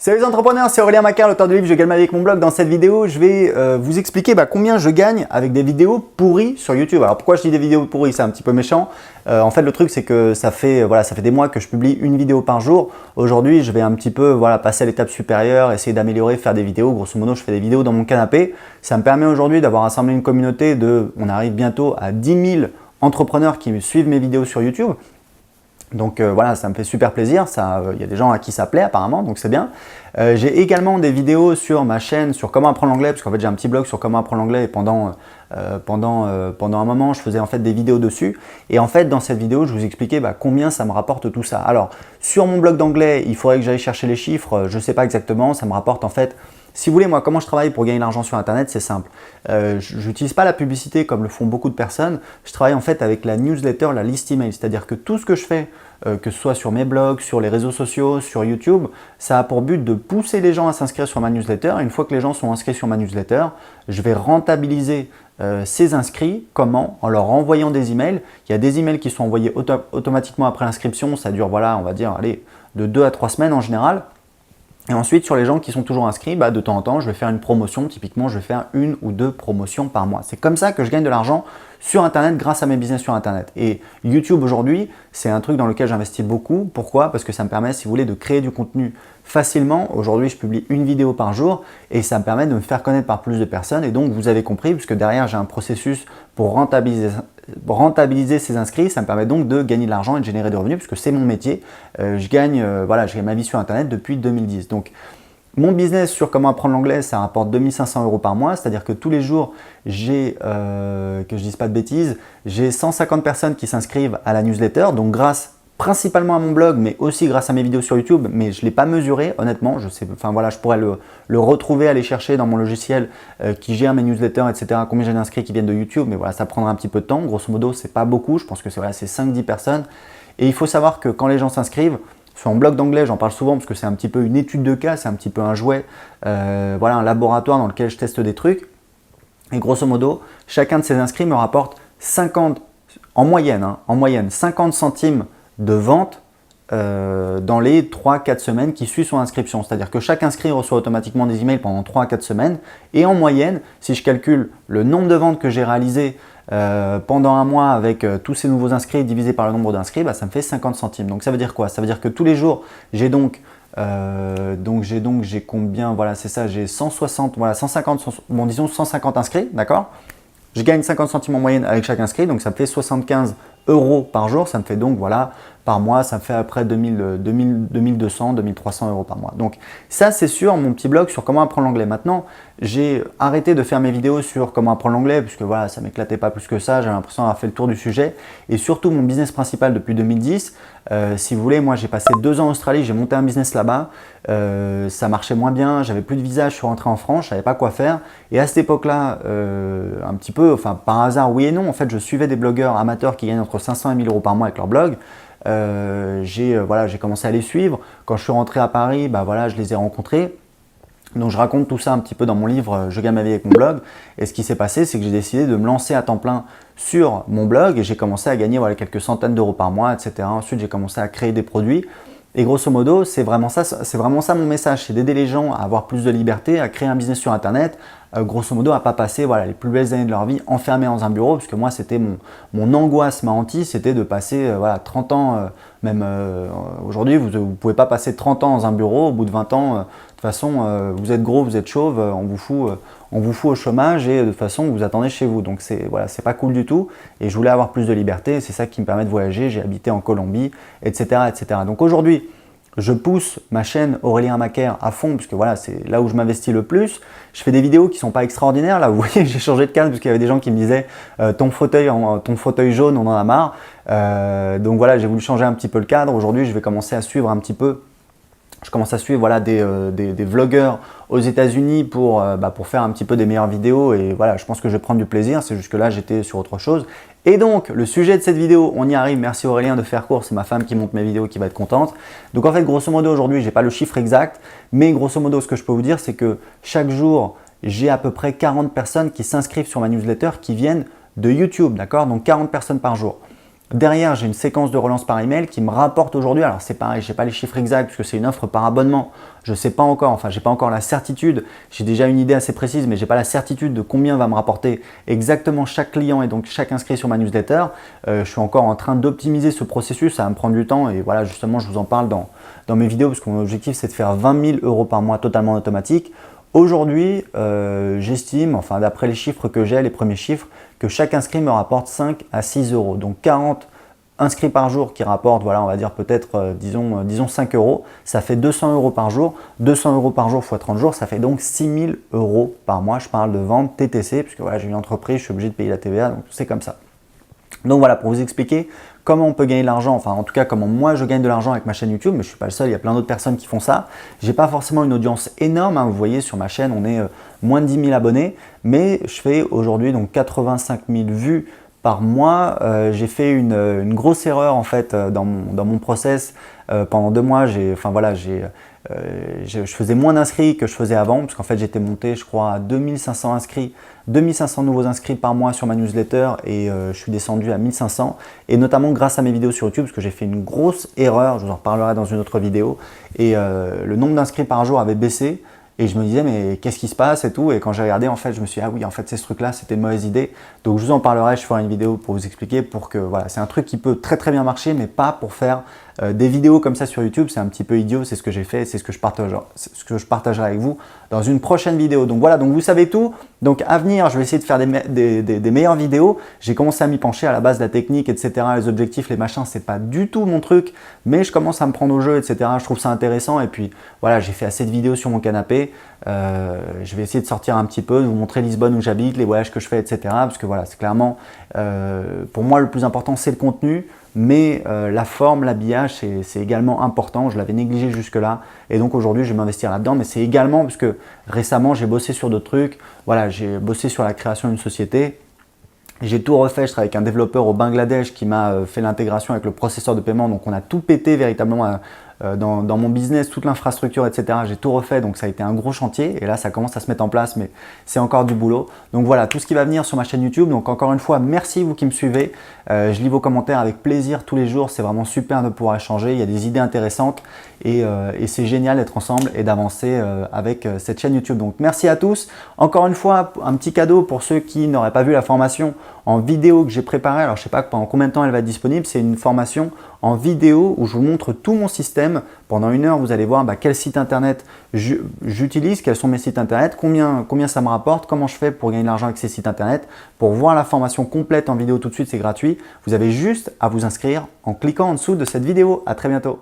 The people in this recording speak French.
Salut les entrepreneurs, c'est Aurélien Macquart, l'auteur du livre Je gagne ma vie avec mon blog. Dans cette vidéo, je vais vous expliquer combien je gagne avec des vidéos pourries sur YouTube. Alors pourquoi je dis des vidéos pourries? C'est un petit peu méchant. En fait, le truc, c'est que ça fait des mois que je publie une vidéo par jour. Aujourd'hui, je vais un petit peu passer à l'étape supérieure, essayer d'améliorer, faire des vidéos. Grosso modo, je fais des vidéos dans mon canapé. Ça me permet aujourd'hui d'avoir assemblé une communauté on arrive bientôt à 10 000 entrepreneurs qui suivent mes vidéos sur YouTube. Donc voilà, ça me fait super plaisir, il y a des gens à qui ça plaît apparemment, donc c'est bien. J'ai également des vidéos sur ma chaîne sur comment apprendre l'anglais, parce qu'en fait j'ai un petit blog sur comment apprendre l'anglais et pendant un moment je faisais en fait des vidéos dessus. Et en fait dans cette vidéo je vous expliquais combien ça me rapporte tout ça. Alors sur mon blog d'anglais, il faudrait que j'aille chercher les chiffres, je ne sais pas exactement, ça me rapporte en fait… Si vous voulez, moi, comment je travaille pour gagner de l'argent sur Internet, c'est simple. Je n'utilise pas la publicité comme le font beaucoup de personnes. Je travaille en fait avec la newsletter, la liste email. C'est-à-dire que tout ce que je fais, que ce soit sur mes blogs, sur les réseaux sociaux, sur YouTube, ça a pour but de pousser les gens à s'inscrire sur ma newsletter. Et une fois que les gens sont inscrits sur ma newsletter, je vais rentabiliser ces inscrits. Comment? En leur envoyant des emails. Il y a des emails qui sont envoyés automatiquement après l'inscription. Ça dure, on va dire, de 2 à 3 semaines en général. Et ensuite, sur les gens qui sont toujours inscrits, de temps en temps, je vais faire une promotion. Typiquement, je vais faire 1 ou 2 promotions par mois. C'est comme ça que je gagne de l'argent sur Internet grâce à mes business sur Internet. Et YouTube aujourd'hui, c'est un truc dans lequel j'investis beaucoup. Pourquoi? Parce que ça me permet, si vous voulez, de créer du contenu facilement. Aujourd'hui, je publie une vidéo par jour et ça me permet de me faire connaître par plus de personnes. Et donc, vous avez compris, puisque derrière, j'ai un processus pour rentabiliser ces inscrits. Ça me permet donc de gagner de l'argent et de générer des revenus puisque c'est mon métier. Je gagne ma vie sur Internet depuis 2010. Donc, mon business sur comment apprendre l'anglais, ça rapporte 2500 € par mois, c'est-à-dire que tous les jours, j'ai, que je ne dise pas de bêtises, j'ai 150 personnes qui s'inscrivent à la newsletter, donc grâce principalement à mon blog, mais aussi grâce à mes vidéos sur YouTube, mais je ne l'ai pas mesuré, honnêtement, je pourrais le retrouver, aller chercher dans mon logiciel qui gère mes newsletters, etc., combien j'ai d'inscrits qui viennent de YouTube, mais voilà, ça prendra un petit peu de temps, grosso modo, c'est pas beaucoup, je pense que c'est 5-10 personnes, et il faut savoir que quand les gens s'inscrivent, sur mon blog d'anglais, j'en parle souvent parce que c'est un petit peu une étude de cas, c'est un petit peu un jouet, un laboratoire dans lequel je teste des trucs. Et grosso modo, chacun de ces inscrits me rapporte 50 centimes de vente dans les 3-4 semaines qui suivent son inscription. C'est-à-dire que chaque inscrit reçoit automatiquement des emails pendant 3-4 semaines. Et en moyenne, si je calcule le nombre de ventes que j'ai réalisées pendant un mois avec tous ces nouveaux inscrits divisé par le nombre d'inscrits, ça me fait 50 centimes. Donc ça veut dire quoi? Ça veut dire que tous les jours, j'ai combien? Voilà, c'est ça, j'ai 150, disons 150 inscrits, d'accord? Je gagne 50 centimes en moyenne avec chaque inscrit, donc ça me fait 75 € par jour. Ça me fait donc, par mois, ça me fait après 2200, 2300 € par mois. Donc ça, c'est sur mon petit blog sur comment apprendre l'anglais. Maintenant, j'ai arrêté de faire mes vidéos sur comment apprendre l'anglais puisque ça ne m'éclatait pas plus que ça. J'avais l'impression d'avoir fait le tour du sujet. Et surtout, mon business principal depuis 2010, si vous voulez, moi j'ai passé 2 ans en Australie, j'ai monté un business là-bas. Ça marchait moins bien, j'avais plus de visa, je suis rentré en France, je ne savais pas quoi faire. Et à cette époque-là, un petit peu, par hasard, oui et non, en fait, je suivais des blogueurs amateurs qui gagnent entre 500 et 1000 € par mois avec leur blog. J'ai commencé à les suivre. Quand je suis rentré à Paris, je les ai rencontrés. Donc je raconte tout ça un petit peu dans mon livre Je gagne ma vie avec mon blog. Et ce qui s'est passé, c'est que j'ai décidé de me lancer à temps plein sur mon blog et j'ai commencé à gagner quelques centaines d'euros par mois, etc. Ensuite, j'ai commencé à créer des produits. Et grosso modo, c'est vraiment ça mon message, c'est d'aider les gens à avoir plus de liberté, à créer un business sur Internet, grosso modo à ne pas passer les plus belles années de leur vie enfermés dans un bureau, parce que moi c'était mon angoisse, ma hantise, c'était de passer 30 ans, aujourd'hui vous ne pouvez pas passer 30 ans dans un bureau, au bout de 20 ans, de toute façon vous êtes gros, vous êtes chauve, on vous fout au chômage et de toute façon vous attendez chez vous, donc c'est pas cool du tout et je voulais avoir plus de liberté, c'est ça qui me permet de voyager, j'ai habité en Colombie, etc. Donc aujourd'hui, je pousse ma chaîne Aurélien Macquart à fond puisque c'est là où je m'investis le plus. Je fais des vidéos qui ne sont pas extraordinaires. Là, vous voyez, j'ai changé de canne parce qu'il y avait des gens qui me disaient ton fauteuil jaune, on en a marre. Donc j'ai voulu changer un petit peu le cadre. Aujourd'hui, je vais commencer à suivre un petit peu. Je commence à suivre des vlogueurs aux États-Unis pour faire un petit peu des meilleures vidéos et je pense que je vais prendre du plaisir. C'est juste que là, j'étais sur autre chose. Et donc, le sujet de cette vidéo, on y arrive. Merci Aurélien de faire court. C'est ma femme qui monte mes vidéos qui va être contente. Donc en fait, grosso modo, aujourd'hui, je n'ai pas le chiffre exact, mais grosso modo, ce que je peux vous dire, c'est que chaque jour, j'ai à peu près 40 personnes qui s'inscrivent sur ma newsletter qui viennent de YouTube, d'accord? Donc 40 personnes par jour. Derrière, j'ai une séquence de relance par email qui me rapporte aujourd'hui, alors c'est pareil, je n'ai pas les chiffres exacts puisque c'est une offre par abonnement, je ne sais pas encore, enfin j'ai pas encore la certitude, j'ai déjà une idée assez précise mais je n'ai pas la certitude de combien va me rapporter exactement chaque client et donc chaque inscrit sur ma newsletter. Je suis encore en train d'optimiser ce processus, ça va me prendre du temps et voilà, justement je vous en parle dans mes vidéos parce que mon objectif c'est de faire 20 000 € par mois totalement automatique. Aujourd'hui, j'estime, enfin d'après les chiffres que j'ai, les premiers chiffres, que chaque inscrit me rapporte 5 à 6 €. Donc 40 inscrits par jour qui rapportent, voilà, on va dire peut-être, disons 5 €, ça fait 200 € par jour. 200 € par jour x 30 jours, ça fait donc 6 000 € par mois. Je parle de vente TTC, puisque voilà, j'ai une entreprise, je suis obligé de payer la TVA, donc c'est comme ça. Donc voilà, pour vous expliquer comment on peut gagner de l'argent, enfin en tout cas comment moi je gagne de l'argent avec ma chaîne YouTube, mais je ne suis pas le seul, il y a plein d'autres personnes qui font ça. Je n'ai pas forcément une audience énorme, hein, vous voyez sur ma chaîne on est moins de 10 000 abonnés, mais je fais aujourd'hui donc 85 000 vues par mois. J'ai fait une grosse erreur en fait dans mon process. Pendant 2 mois, je faisais moins d'inscrits que je faisais avant, parce qu'en fait j'étais monté je crois à 2500 inscrits, 2500 nouveaux inscrits par mois sur ma newsletter et je suis descendu à 1500, et notamment grâce à mes vidéos sur YouTube, parce que j'ai fait une grosse erreur, je vous en reparlerai dans une autre vidéo, et le nombre d'inscrits par jour avait baissé. Et je me disais mais qu'est-ce qui se passe et tout, et quand j'ai regardé en fait je me suis dit ah oui en fait c'est ce truc là, c'était une mauvaise idée. Donc je vous en parlerai, je ferai une vidéo pour vous expliquer, pour que voilà, c'est un truc qui peut très bien marcher mais pas pour faire des vidéos comme ça sur YouTube, c'est un petit peu idiot, c'est ce que j'ai fait, c'est ce que je partagerai avec vous dans une prochaine vidéo. Donc voilà, donc vous savez tout, donc à venir je vais essayer de faire des meilleures vidéos. J'ai commencé à m'y pencher, à la base la technique etc, les objectifs, les machins, c'est pas du tout mon truc, mais je commence à me prendre au jeu etc, je trouve ça intéressant, et puis voilà, j'ai fait assez de vidéos sur mon canapé. Je vais essayer de sortir un petit peu, de vous montrer Lisbonne où j'habite, les voyages que je fais etc, parce que voilà, c'est clairement pour moi le plus important c'est le contenu, mais la forme, l'habillage c'est également important. Je l'avais négligé jusque là et donc aujourd'hui je vais m'investir là-dedans, mais c'est également parce que récemment j'ai bossé sur d'autres trucs. Voilà, j'ai bossé sur la création d'une société. J'ai tout refait, je travaille avec un développeur au Bangladesh qui m'a fait l'intégration avec le processeur de paiement, donc on a tout pété véritablement dans mon business, toute l'infrastructure etc. J'ai tout refait, donc ça a été un gros chantier et là ça commence à se mettre en place, mais c'est encore du boulot. Donc voilà, tout ce qui va venir sur ma chaîne YouTube. Donc encore une fois, merci vous qui me suivez. Je lis vos commentaires avec plaisir tous les jours, c'est vraiment super de pouvoir échanger, il y a des idées intéressantes et c'est génial d'être ensemble et d'avancer avec cette chaîne YouTube. Donc merci à tous. Encore une fois, un petit cadeau pour ceux qui n'auraient pas vu la formation en vidéo que j'ai préparée. Alors je ne sais pas pendant combien de temps elle va être disponible, c'est une formation en vidéo où je vous montre tout mon système. Pendant 1 heure, vous allez voir quel site internet j'utilise, quels sont mes sites internet, combien ça me rapporte, comment je fais pour gagner de l'argent avec ces sites internet. Pour voir la formation complète en vidéo tout de suite, c'est gratuit. Vous avez juste à vous inscrire en cliquant en dessous de cette vidéo. À très bientôt.